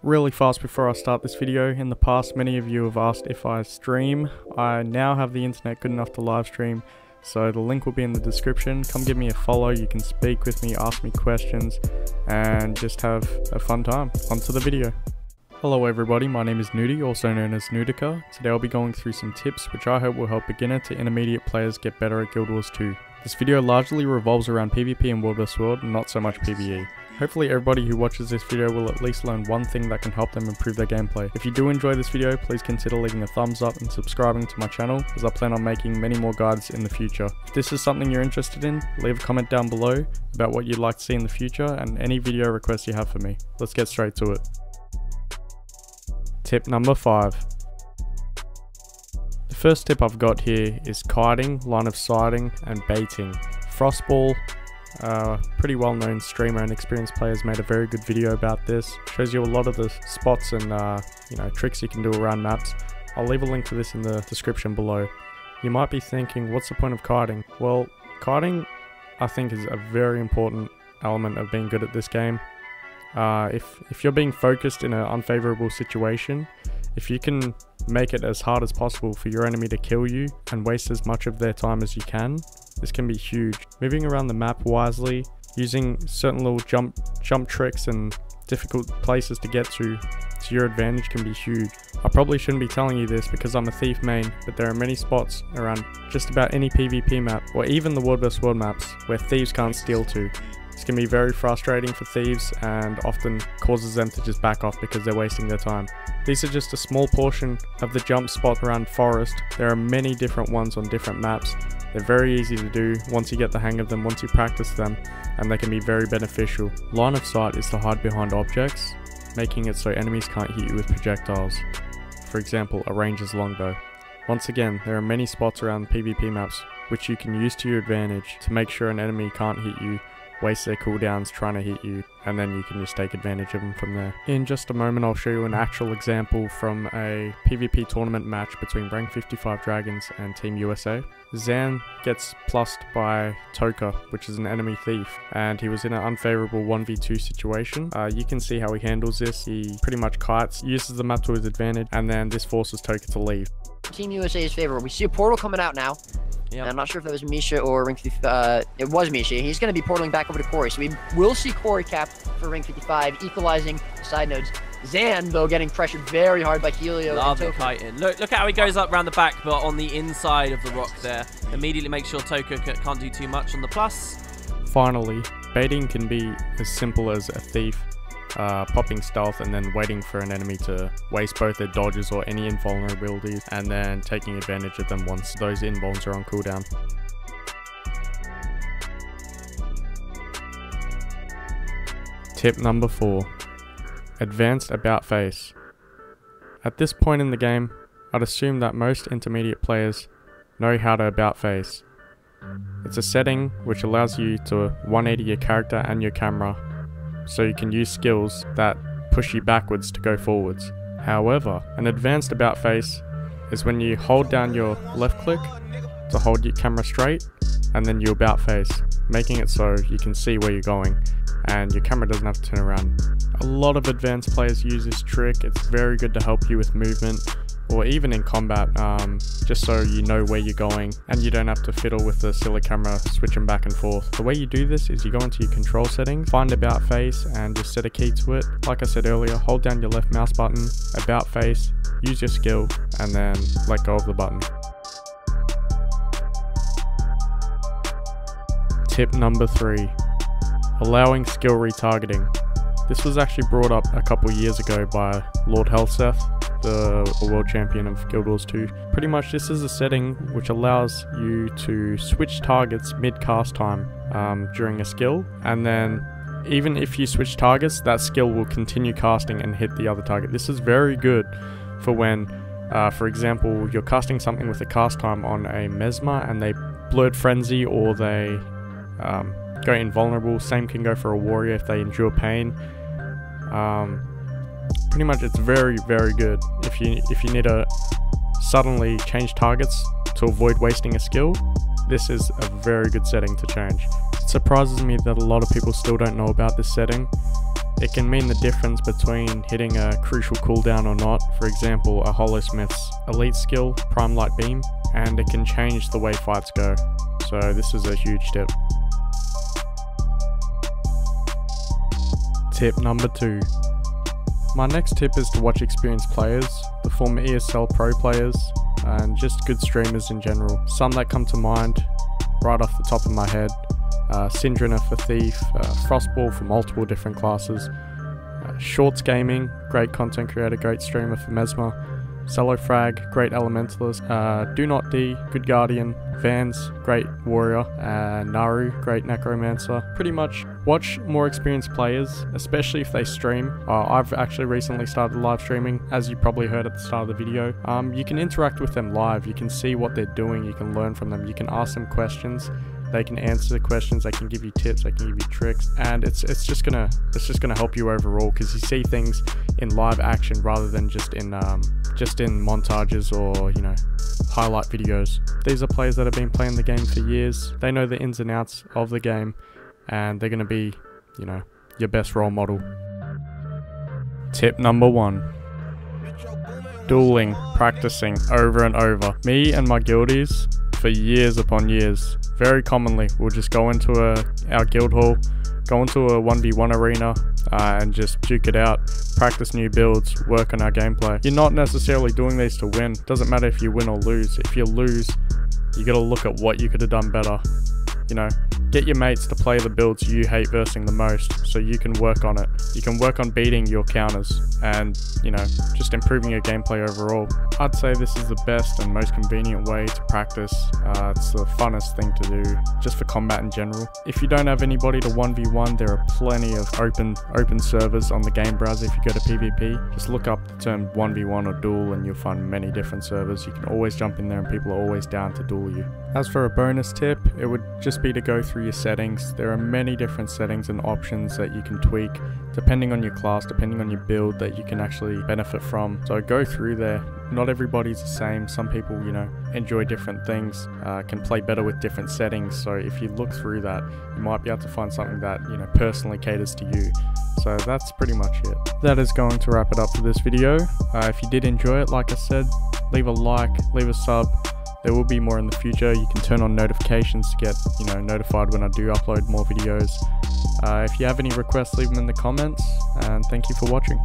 Really fast before I start this video, in the past many of you have asked if I stream. I now have the internet good enough to live stream, so the link will be in the description. Come give me a follow, you can speak with me, ask me questions, and just have a fun time. On to the video. Hello everybody, my name is Noody, also known as noodica. Today I'll be going through some tips which I hope will help beginner to intermediate players get better at Guild Wars 2. This video largely revolves around PvP and World vs World, and not so much PvE. Hopefully everybody who watches this video will at least learn one thing that can help them improve their gameplay. If you do enjoy this video, please consider leaving a thumbs up and subscribing to my channel, as I plan on making many more guides in the future. If this is something you're interested in, leave a comment down below about what you'd like to see in the future and any video requests you have for me. Let's get straight to it. Tip number 5. The first tip I've got here is kiting, line of sighting, and baiting. Frostball, pretty well known streamer and experienced players, made a very good video about this. Shows you a lot of the spots and tricks you can do around maps. I'll leave a link to this in the description below. You might be thinking, what's the point of kiting? Well, kiting I think is a very important element of being good at this game. If you're being focused in an unfavorable situation, if you can make it as hard as possible for your enemy to kill you and waste as much of their time as you can, this can be huge. Moving around the map wisely, using certain little jump tricks and difficult places to get to your advantage can be huge. I probably shouldn't be telling you this because I'm a thief main, but there are many spots around just about any PvP map, or even the World vs World maps, where thieves can't steal to. This can be very frustrating for thieves and often causes them to just back off because they're wasting their time. These are just a small portion of the jump spot around forest. There are many different ones on different maps. They're very easy to do once you get the hang of them, once you practice them, and they can be very beneficial. Line of sight is to hide behind objects, making it so enemies can't hit you with projectiles. For example, a ranger's longbow. Once again, there are many spots around PvP maps which you can use to your advantage to make sure an enemy can't hit you, waste their cooldowns trying to hit you, and then you can just take advantage of them from there. In just a moment I'll show you an actual example from a PvP tournament match between rank 55 Dragons and Team USA. Zan gets plussed by Toka, which is an enemy thief, and he was in an unfavorable 1v2 situation. You can see how he handles this. He pretty much kites, uses the map to his advantage, and then this forces Toka to leave. Team USA's favor. We see a portal coming out now. Yep. I'm not sure if that was Misha or Ring 55. It was Misha. He's going to be portaling back over to Corey. So we will see Corey cap for Ring 55, equalizing side nodes. Zan, though, getting pressured very hard by Helio. Love the kiting. Look at how he goes up around the back, but on the inside of the rock there. Immediately make sure Toka can't do too much on the plus. Finally, baiting can be as simple as a thief popping stealth and then waiting for an enemy to waste both their dodges or any invulnerabilities, and then taking advantage of them once those invulns are on cooldown. Tip number 4. Advanced about face. At this point in the game, I'd assume that most intermediate players know how to about face. It's a setting which allows you to 180 your character and your camera, so you can use skills that push you backwards to go forwards. However, an advanced about face is when you hold down your left click to hold your camera straight, and then you about face, making it so you can see where you're going and your camera doesn't have to turn around. A lot of advanced players use this trick. It's very good to help you with movement, or even in combat, just so you know where you're going and you don't have to fiddle with the silly camera switching back and forth. The way you do this is you go into your control settings, find about face, and just set a key to it. Like I said earlier, hold down your left mouse button, about face, use your skill, and then let go of the button. Tip number 3. Allowing skill retargeting. This was actually brought up a couple years ago by Lord Helseth, the world champion of Guild Wars 2. Pretty much this is a setting which allows you to switch targets mid-cast time during a skill, and then even if you switch targets, that skill will continue casting and hit the other target. This is very good for when, for example, you're casting something with a cast time on a Mesmer and they blurred frenzy, or they go invulnerable. Same can go for a warrior if they endure pain. Pretty much it's very good if you need to suddenly change targets to avoid wasting a skill. This is a very good setting to change. It surprises me that a lot of people still don't know about this setting. It can mean the difference between hitting a crucial cooldown or not, for example a Holosmith's elite skill, Prime Light Beam, and it can change the way fights go. So this is a huge tip. Tip number 2. My next tip is to watch experienced players, the former ESL pro players, and just good streamers in general. Some that come to mind right off the top of my head: Syndrina for Thief, Frostball for multiple different classes, Shorts Gaming, great content creator, great streamer for Mesmer, Cellofrag, great elementalist, DoNotD, good guardian, Vans, great warrior, Naru, great necromancer. Pretty much watch more experienced players, especially if they stream. I've actually recently started live streaming, as you probably heard at the start of the video. You can interact with them live, you can see what they're doing, you can learn from them, you can ask them questions. They can answer the questions, they can give you tips, they can give you tricks, and it's just gonna help you overall, because you see things in live action rather than just in montages or, you know, highlight videos. These are players that have been playing the game for years. They know the ins and outs of the game, and they're gonna be, you know, your best role model. Tip number 1. Dueling, practicing over and over. Me and my guildies, for years upon years, very commonly, we'll just go into our guild hall, go into a 1v1 arena, and just duke it out, practice new builds, work on our gameplay. You're not necessarily doing these to win. Doesn't matter if you win or lose. If you lose, you gotta look at what you could have done better. You know, get your mates to play the builds you hate versing the most, so you can work on it. You can work on beating your counters and, you know, just improving your gameplay overall. I'd say this is the best and most convenient way to practice. It's the funnest thing to do, just for combat in general. If you don't have anybody to 1v1, there are plenty of open servers on the game browser. If you go to PvP, just look up the term 1v1 or duel and you'll find many different servers. You can always jump in there and people are always down to duel you. As for a bonus tip, it would just be to go through your settings. There are many different settings and options that you can tweak depending on your class, depending on your build, that you can actually benefit from. So go through there. Not everybody's the same. Some people, you know, enjoy different things, can play better with different settings. So if you look through that, you might be able to find something that, you know, personally caters to you. So that's pretty much it. That is going to wrap it up for this video. If you did enjoy it, like I said, leave a like, leave a sub. There will be more in the future. You can turn on notifications to get, you know, notified when I do upload more videos. If you have any requests, leave them in the comments, and thank you for watching.